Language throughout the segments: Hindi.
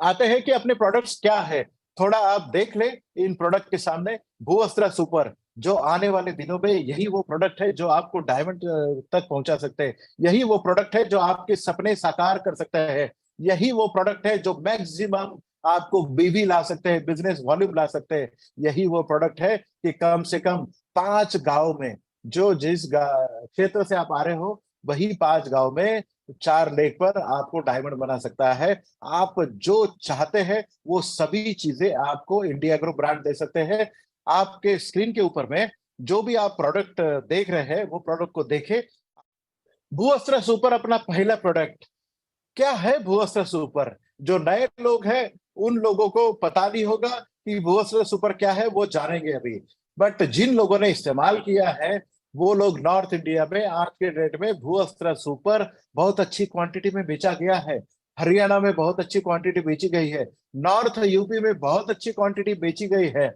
आते हैं कि अपने प्रोडक्ट्स क्या है, थोड़ा आप देख ले इन प्रोडक्ट के सामने। भूवस्त्र सुपर, जो आने वाले दिनों में यही वो प्रोडक्ट है जो आपको डायमंड तक पहुंचा सकते हैं। यही वो प्रोडक्ट है जो आपके सपने साकार कर सकते हैं। यही वो प्रोडक्ट है जो मैक्सिमम आपको बीवी ला सकते हैं, बिजनेस वॉल्यूम ला सकते हैं। यही वो प्रोडक्ट है कि कम से कम 5 गांव में, जो जिस क्षेत्र से आप आ रहे हो, वही 5 गांव में 4 लेख पर आपको डायमंड बना सकता है। आप जो चाहते हैं वो सभी चीजें आपको इंडिया ग्रुप ब्रांड दे सकते हैं। आपके स्क्रीन के ऊपर में जो भी आप प्रोडक्ट देख रहे हैं, वो प्रोडक्ट को देखें। भूअस्त्र सुपर अपना पहला प्रोडक्ट। क्या है भूअस्त्र सुपर? जो नए लोग हैं उन लोगों को पता नहीं होगा कि भूअस्त्र सुपर क्या है, वो जानेंगे अभी। बट जिन लोगों ने इस्तेमाल किया है, वो लोग नॉर्थ इंडिया में आज के डेट में भूअस्त्र सुपर बहुत अच्छी क्वांटिटी में बेचा गया है। हरियाणा में बहुत अच्छी क्वांटिटी बेची गई है। नॉर्थ यूपी में बहुत अच्छी क्वांटिटी बेची गई है।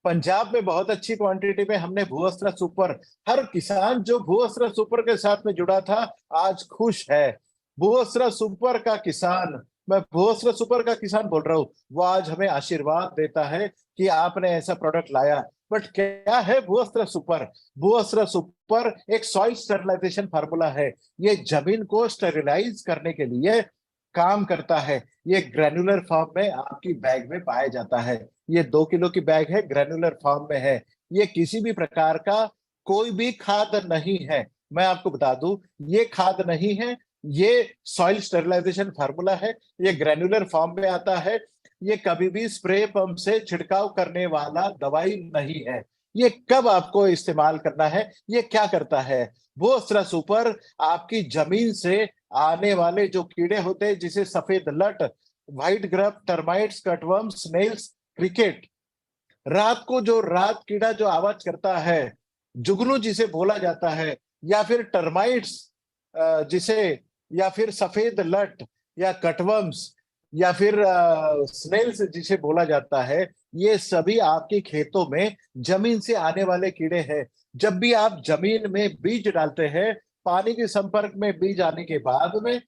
पंजाब में बहुत अच्छी क्वांटिटी में हमने भूअस्त्र सुपर, हर किसान जो भूअस्त्र सुपर के साथ में जुड़ा था आज खुश है। भूअस्त्र सुपर का किसान, मैं भूअस्त्र सुपर का किसान बोल रहा हूँ, वो आज हमें आशीर्वाद देता है कि आपने ऐसा प्रोडक्ट लाया। बट क्या है भूअस्त्र सुपर? भूअस्त्र सुपर एक सॉइल स्टेरिलाइजेशन फार्मूला है। ये जमीन को स्टेरिलाइज करने के लिए काम करता है। ये ग्रेनुलर फॉर्म में आपकी बैग में पाया जाता है। ये 2 किलो की बैग है, ग्रेनुलर फॉर्म में है। ये किसी भी प्रकार का कोई भी खाद नहीं है। मैं आपको बता दूं, ये खाद नहीं है। ये सॉइल स्टेरिलाइजेशन फार्मूला है। ये ग्रेनुलर फॉर्म में आता है। ये कभी भी स्प्रे पंप से छिड़काव करने वाला दवाई नहीं है। ये कब आपको इस्तेमाल करना है, ये क्या करता है? वो अस्त्र सुपर आपकी जमीन से आने वाले जो कीड़े होते हैं, जिसे सफेद लट, white grub, termites, cutworm, snails, cricket, रात को जो रात कीड़ा जो आवाज करता है, जुगनू जिसे बोला जाता है, या फिर टर्माइट्स जिसे, या फिर सफेद लट, या कटवर्म्स, या फिर स्नेल्स जिसे बोला जाता है, ये सभी आपके खेतों में जमीन से आने वाले कीड़े हैं। जब भी आप जमीन में बीज डालते हैं, पानी के संपर्क में बीज आने के बाद में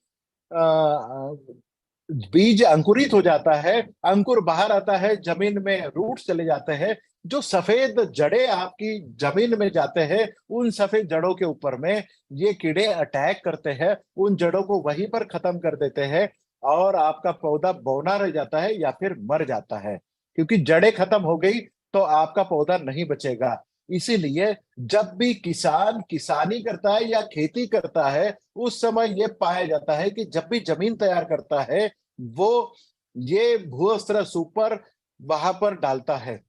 बीज अंकुरित हो जाता है, अंकुर बाहर आता है, जमीन में रूट चले जाते हैं। जो सफेद जड़ें आपकी जमीन में जाते हैं, उन सफेद जड़ों के ऊपर में ये कीड़े अटैक करते हैं, उन जड़ों को वहीं पर खत्म कर देते हैं। और आपका पौधा बौना रह जाता है या फिर मर जाता है, क्योंकि जड़ें खत्म हो गई तो आपका पौधा नहीं बचेगा। इसीलिए जब भी किसान किसानी करता है या खेती करता है, उस समय यह पाया जाता है कि जब भी जमीन तैयार करता है, वो ये भूअस्त्र सुपर वहां पर डालता है।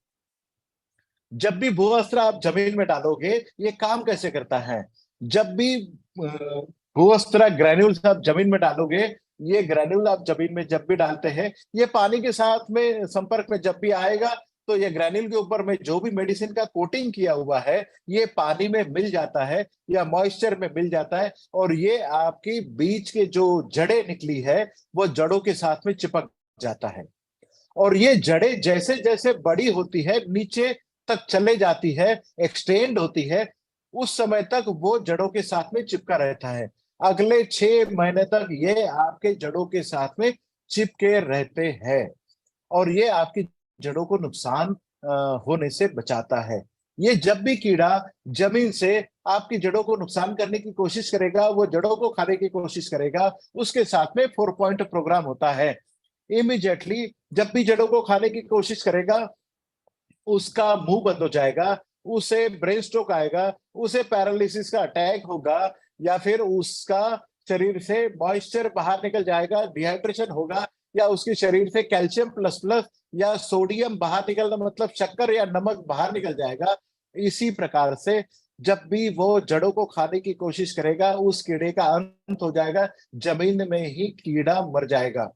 जब भी भूअस्त्र आप जमीन में डालोगे, ये काम कैसे करता है? जब भी भूअस्त्र ग्रेन्यूल्स आप जमीन में डालोगे, ये ग्रेन्यूल आप जमीन में जब भी डालते हैं, ये पानी के साथ में संपर्क में जब भी आएगा, तो ये ग्रेन्यूल के ऊपर में जो भी मेडिसिन का कोटिंग किया हुआ है, ये पानी में मिल जाता है या मॉइस्चर में मिल जाता है। और ये आपकी बीज के जो जड़ें निकली है, वो जड़ों के साथ में चिपक जाता है। और ये जड़ें जैसे जैसे बड़ी होती है, नीचे तक चले जाती है, एक्सटेंड होती है, उस समय तक वो जड़ों के साथ में चिपका रहता है। अगले 6 महीने तक ये आपके जड़ों के साथ में चिपके रहते हैं। और ये आपकी जड़ों को नुकसान होने से बचाता है। ये जब भी कीड़ा जमीन से आपकी जड़ों को नुकसान करने की कोशिश करेगा, वो जड़ों को खाने की कोशिश करेगा, उसके साथ में 4 पॉइंट प्रोग्राम होता है। इमीडिएटली जब भी जड़ों को खाने की कोशिश करेगा, उसका मुंह बंद हो जाएगा, उसे ब्रेन स्ट्रोक आएगा, उसे पैरालिसिस का अटैक होगा, या फिर उसका शरीर से मॉइस्चर बाहर निकल जाएगा, डिहाइड्रेशन होगा, या उसके शरीर से कैल्शियम प्लस प्लस या सोडियम बाहर निकलना, मतलब शक्कर या नमक बाहर निकल जाएगा। इसी प्रकार से जब भी वो जड़ों को खाने की कोशिश करेगा, उस कीड़े का अंत हो जाएगा, जमीन में ही कीड़ा मर जाएगा।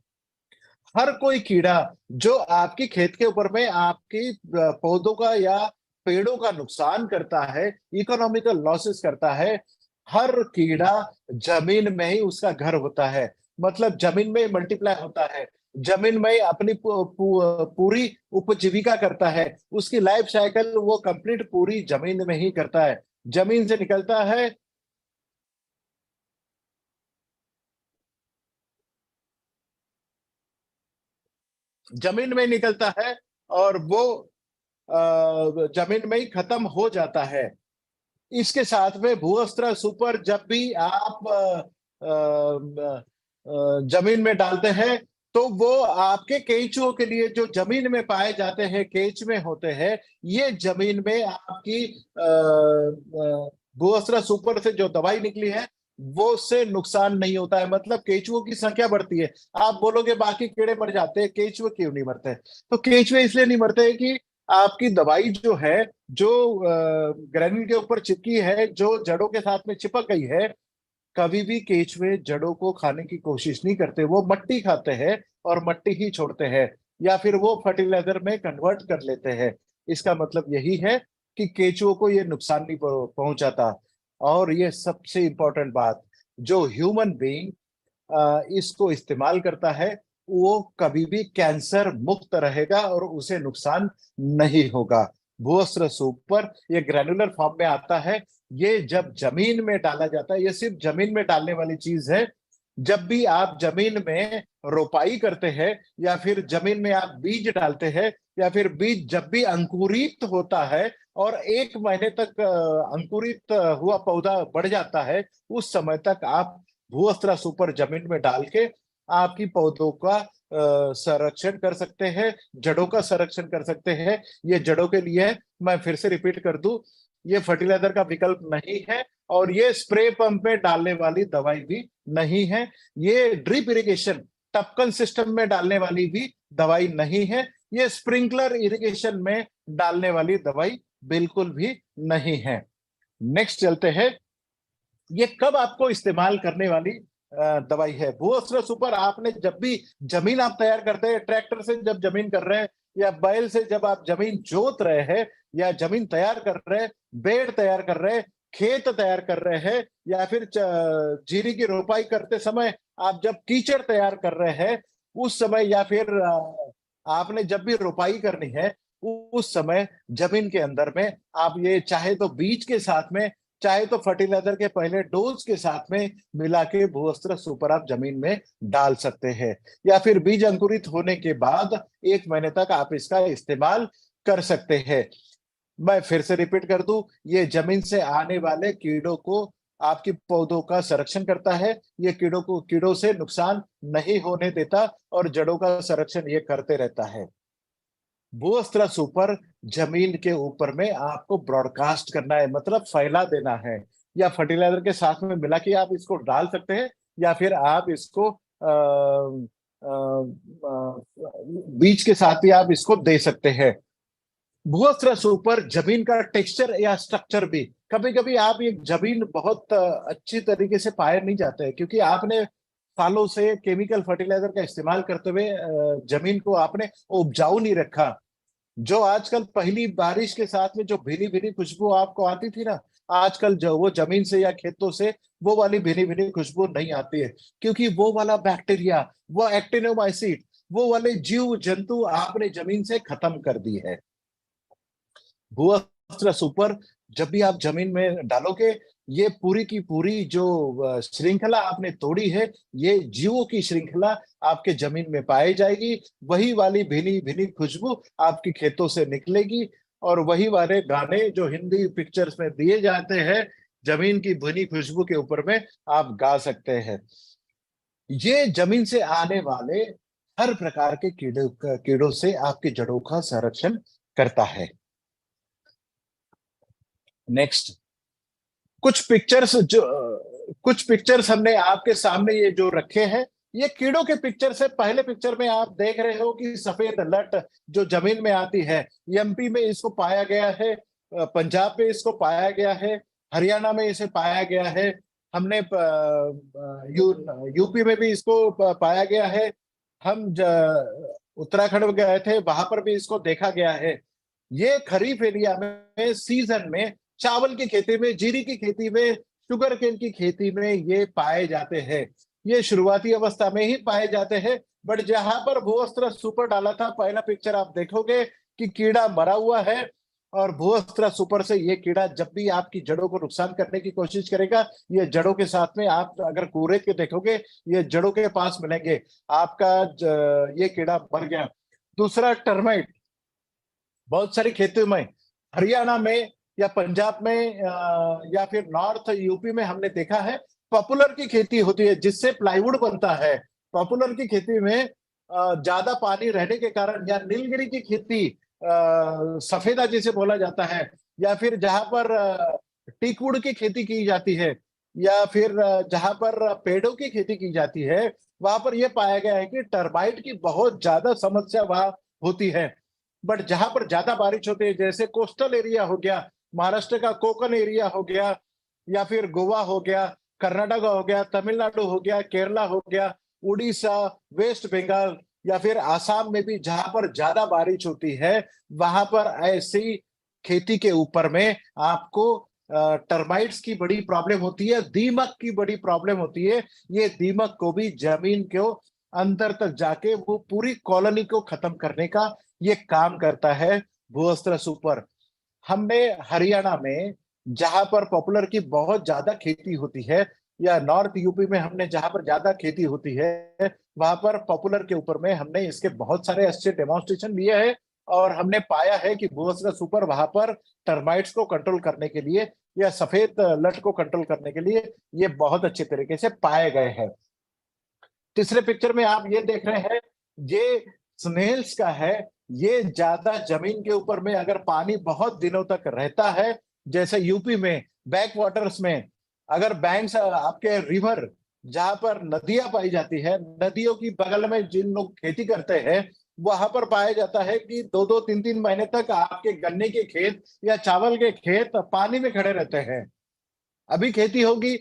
हर कोई कीड़ा जो आपकी खेत के ऊपर में आपकी पौधों का या पेड़ों का नुकसान करता है, इकोनॉमिकल लॉसेस करता है, हर कीड़ा जमीन में ही उसका घर होता है। मतलब जमीन में मल्टीप्लाई होता है, जमीन में अपनी पूरी उपजीविका करता है। उसकी लाइफ साइकिल वो कंप्लीट पूरी जमीन में ही करता है। जमीन से निकलता है, जमीन में निकलता है और वो जमीन में ही खत्म हो जाता है। इसके साथ में भूअस्त्र सुपर जब भी आप जमीन में डालते हैं तो वो आपके केंचुओं के लिए जो जमीन में पाए जाते हैं, केंच में होते हैं, ये जमीन में आपकी भूअस्त्र सुपर से जो दवाई निकली है वो उससे नुकसान नहीं होता है। मतलब केंचुओं की संख्या बढ़ती है। आप बोलोगे बाकी कीड़े मर जाते हैं, केंचुए क्यों नहीं मरते? तो केंचुए इसलिए नहीं मरते कि आपकी दवाई जो है, जो ग्रेन्यूल के ऊपर चिपकी है, जो जड़ों के साथ में चिपक गई है, कभी भी केंचुए जड़ों को खाने की कोशिश नहीं करते। वो मट्टी खाते हैं और मट्टी ही छोड़ते हैं, या फिर वो फर्टिलाइजर में कन्वर्ट कर लेते हैं। इसका मतलब यही है कि केंचुओं को ये नुकसान नहीं पहुंचाता। और ये सबसे इंपॉर्टेंट बात, जो ह्यूमन बीइंग इसको इस्तेमाल करता है वो कभी भी कैंसर मुक्त रहेगा और उसे नुकसान नहीं होगा। भूअस्त्र सुपर ये ग्रैनुलर फॉर्म में आता है। ये जब जमीन में डाला जाता है, ये सिर्फ जमीन में डालने वाली चीज है। जब भी आप जमीन में रोपाई करते हैं या फिर जमीन में आप बीज डालते हैं, या फिर बीज जब भी अंकुरित होता है और 1 महीने तक अंकुरित हुआ पौधा बढ़ जाता है, उस समय तक आप भूअस्त्र सुपर जमीन में डाल के आपकी पौधों का संरक्षण कर सकते हैं, जड़ों का संरक्षण कर सकते हैं। ये जड़ों के लिए है। मैं फिर से रिपीट कर दूं, ये फर्टिलाइजर का विकल्प नहीं है और ये स्प्रे पंप में डालने वाली दवाई भी नहीं है। ये ड्रिप इरिगेशन टपकन सिस्टम में डालने वाली भी दवाई नहीं है। ये स्प्रिंकलर इरिगेशन में डालने वाली दवाई बिल्कुल भी नहीं है। नेक्स्ट चलते हैं, ये कब आपको इस्तेमाल करने वाली दवाई है। भूअस्त्र सुपर आपने जब भी जमीन आप तैयार करते हैं, ट्रैक्टर से जब जमीन कर रहे हैं, या बैल से जब आप जमीन जोत रहे हैं, या जमीन तैयार कर रहे हैं, बेड़ तैयार कर रहे हैं, खेत तैयार कर रहे हैं, या फिर जीरी की रोपाई करते समय आप जब कीचड़ तैयार कर रहे हैं उस समय, या फिर आपने जब भी रोपाई करनी है उस समय जमीन के अंदर में आप ये चाहे तो बीज के साथ में, चाहे तो फर्टिलाइजर के पहले डोज के साथ में मिला के भूअस्त्र सुपर आप जमीन में डाल सकते हैं, या फिर बीज अंकुरित होने के बाद 1 महीने तक आप इसका इस्तेमाल कर सकते हैं। मैं फिर से रिपीट कर दूं, ये जमीन से आने वाले कीड़ों को, आपकी पौधों का संरक्षण करता है। ये कीड़ों से नुकसान नहीं होने देता और जड़ों का संरक्षण ये करते रहता है। भूअस्त्र सुपर जमीन के ऊपर में आपको ब्रॉडकास्ट करना है, मतलब फैला देना है, या फर्टिलाइजर के साथ में मिला के आप इसको डाल सकते हैं, या फिर आप इसको बीज के साथ ही आप इसको दे सकते हैं। भूअस्त्र सुपर जमीन का टेक्सचर या स्ट्रक्चर भी, कभी कभी आप ये जमीन बहुत अच्छी तरीके से पाए नहीं जाते हैं, क्योंकि आपने सालों से केमिकल फर्टिलाइजर का इस्तेमाल करते हुए जमीन को आपने उपजाऊ नहीं रखा। जो आजकल पहली बारिश के साथ में जो भीनी भीनी खुशबू आपको आती थी ना, आजकल जो वो जमीन से या खेतों से वो वाली भीनी भीनी खुशबू नहीं आती है, क्योंकि वो वाला बैक्टीरिया, वो एक्टिनोमाइसिट, वो वाले जीव जंतु आपने जमीन से खत्म कर दी है। भूअस्त्र सुपर जब भी आप जमीन में डालोगे, ये पूरी की पूरी जो श्रृंखला आपने तोड़ी है, ये जीवों की श्रृंखला आपके जमीन में पाई जाएगी। वही वाली भीनी भीनी खुशबू आपकी खेतों से निकलेगी, और वही वाले गाने जो हिंदी पिक्चर्स में दिए जाते हैं, जमीन की भीनी खुशबू के ऊपर में आप गा सकते हैं। ये जमीन से आने वाले हर प्रकार के कीड़ों से आपकी जड़ों का संरक्षण करता है। नेक्स्ट, कुछ पिक्चर्स हमने आपके सामने ये जो रखे हैं, ये कीड़ों के पिक्चर से। पहले पिक्चर में आप देख रहे हो कि सफेद लट जो जमीन में आती है, एमपी में इसको पाया गया है, पंजाब में इसको पाया गया है, हरियाणा में इसे पाया गया है, हमने यूपी में भी इसको पाया गया है, हम उत्तराखंड में गए थे, वहां पर भी इसको देखा गया है। ये खरीफ एरिया में सीजन में चावल की खेती में, जीरी की खेती में, शुगर केन की खेती में ये पाए जाते हैं। ये शुरुआती अवस्था में ही पाए जाते हैं, बट जहां पर भूअस्त्र सुपर डाला था, पहला पिक्चर आप देखोगे कि कीड़ा मरा हुआ है, और भूअस्त्र सुपर से ये कीड़ा जब भी आपकी जड़ों को नुकसान करने की कोशिश करेगा, ये जड़ों के साथ में, आप अगर कूड़े के देखोगे, ये जड़ों के पास मिलेंगे, आपका ये कीड़ा मर गया। दूसरा टर्माइट। बहुत सारी खेतों में, हरियाणा में या पंजाब में या फिर नॉर्थ यूपी में हमने देखा है पॉपुलर की खेती होती है जिससे प्लाईवुड बनता है। पॉपुलर की खेती में ज्यादा पानी रहने के कारण, या नीलगिरी की खेती सफेदा जिसे बोला जाता है, या फिर जहां पर टीकवुड की खेती की जाती है, या फिर जहां पर पेड़ों की खेती की जाती है, वहां पर यह पाया गया है कि टर्माइट की बहुत ज्यादा समस्या वहां होती है। बट जहां पर ज्यादा बारिश होती है, जैसे कोस्टल एरिया हो गया, महाराष्ट्र का कोकन एरिया हो गया, या फिर गोवा हो गया, कर्नाटक हो गया, तमिलनाडु हो गया, केरला हो गया, उड़ीसा, वेस्ट बंगाल, या फिर आसाम में भी जहां पर ज्यादा बारिश होती है, वहां पर ऐसी खेती के ऊपर में आपको टर्माइट्स की बड़ी प्रॉब्लम होती है, दीमक की बड़ी प्रॉब्लम होती है। ये दीमक को भी जमीन को अंदर तक जाके वो पूरी कॉलोनी को खत्म करने का ये काम करता है भूअस्त्र सुपर। हमने हरियाणा में जहां पर पॉपुलर की बहुत ज्यादा खेती होती है, या नॉर्थ यूपी में हमने जहां पर ज्यादा खेती होती है, वहां पर पॉपुलर के ऊपर में हमने इसके बहुत सारे अच्छे डेमोन्स्ट्रेशन लिए हैं। और हमने पाया है कि भूअस्त्र सुपर वहां पर टर्माइट्स को कंट्रोल करने के लिए, या सफेद लट को कंट्रोल करने के लिए ये बहुत अच्छे तरीके से पाए गए हैं। तीसरे पिक्चर में आप ये देख रहे हैं, ये स्नेल्स का है। ये ज्यादा जमीन के ऊपर में अगर पानी बहुत दिनों तक रहता है, जैसे यूपी में बैक वाटर्स में, अगर बैंक्स आपके रिवर जहां पर नदियां पाई जाती है, नदियों की बगल में जिन लोग खेती करते हैं, वहां पर पाया जाता है कि 2-2 3-3 महीने तक आपके गन्ने के खेत या चावल के खेत पानी में खड़े रहते हैं। अभी खेती होगी,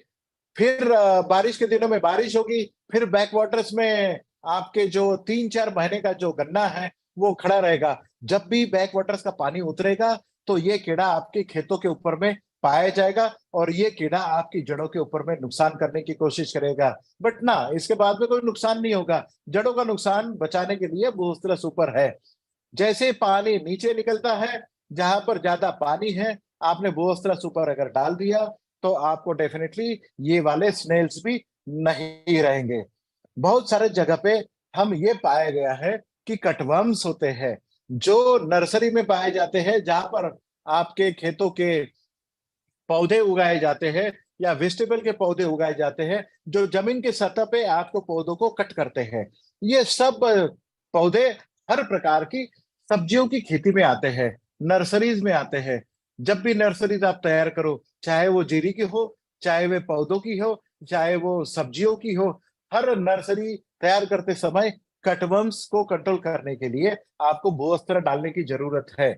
फिर बारिश के दिनों में बारिश होगी, फिर बैक वाटर्स में आपके जो 3-4 महीने का जो गन्ना है वो खड़ा रहेगा। जब भी बैक वाटर्स का पानी उतरेगा तो ये कीड़ा आपके खेतों के ऊपर में पाया जाएगा, और ये कीड़ा आपकी जड़ों के ऊपर में नुकसान करने की कोशिश करेगा। बट ना, इसके बाद में कोई नुकसान नहीं होगा। जड़ों का नुकसान बचाने के लिए बूस्टर सुपर है। जैसे पानी नीचे निकलता है, जहां पर ज्यादा पानी है, आपने बोस्tra सुपर अगर डाल दिया तो आपको डेफिनेटली ये वाले स्नेल्स भी नहीं रहेंगे। बहुत सारे जगह पे हम ये पाया गया है कि कटवर्म्स होते हैं जो नर्सरी में पाए जाते हैं, जहां पर आपके खेतों के पौधे उगाए जाते हैं या वेजिटेबल के पौधे उगाए जाते हैं, जो जमीन के सतह पे आपको पौधों को कट करते हैं। ये सब पौधे हर प्रकार की सब्जियों की खेती में आते हैं, नर्सरीज में आते हैं। जब भी नर्सरीज आप तैयार करो, चाहे वो जीरी की हो, चाहे वे पौधों की हो, चाहे वो सब्जियों की हो, हर नर्सरी तैयार करते समय कटवर्म्स को कंट्रोल करने के लिए आपको भूअस्त्र डालने की जरूरत है।